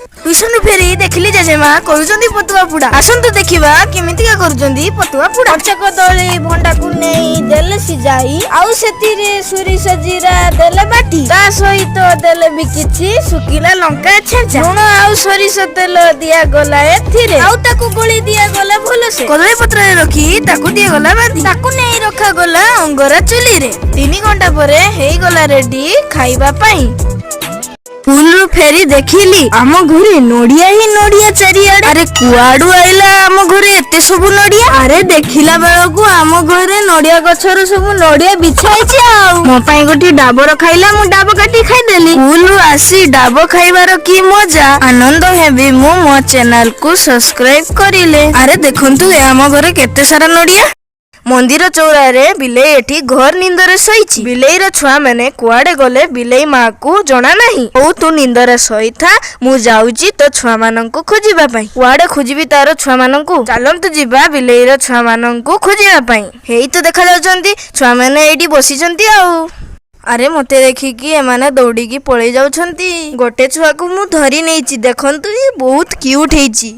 Tuition फेरी देखली जेजेमा करूचंदी पतुआ पुड़ा। आसंतु देखिबा केमितिका करूचंदी पतुआ पुड़ा। कच्चा कदली भंडा को नेई देले सिजाई आउ सेतिरे सुरिस जीरा देले बाटी ता सहित देले भी किछि सुकिला लंका छेंचा लुण आउ सरिस तेल दिया गला एथिरे आउ ताकू गोली दिया गला भलसे कदली पत्र रखी ताकू दिया गला बादी ताकू नेई रखा गला अंगरा चुली रे 3 घंटा परे हेई गला रेडी खाइबा पई। फुल फेरी देखिली आम घरे नड़िया ही नड़िया चारिआडे। अरे कुआडू आइला आम घरे एते सब नड़िया। अरे देखिला बेलकू आम घरे नड़िया गछर सब नड़िया बिछाइछि आउ मो पई गोटी डाबर खाइला मु डाब काटी खाइदेली। फुल आसी डाब खाइबार की मजा आनंद हेबी मो चैनल को सब्सक्राइब करिले। अरे देखंतु ए आम घरे केते सारा नड़िया। मंदिर चौरारे बिलेई एठी घर निंदरे शोइछि। बिलेईर छुआ माने कुआडे गले बिलेई माँ को जना नाही। ओ तू निंदरे शोइथा मु जाउची तो छुआ मानंकु खोजिबा पई। कुआडे खोजिबी तार छुआ मानंकु चालंतु जिबा बिलेईर छुआ मानंकु खोजिबा पई। हेई तो देखा जाउचंती छुआ माने एठी बसिचंती आउ। अरे मते देखिकी एमाने दौड़ीकी पळेई जाउछंती। गोटे छुआ को मु धरी नेइछि देखंतु ये बहुत क्यूट हेइछि।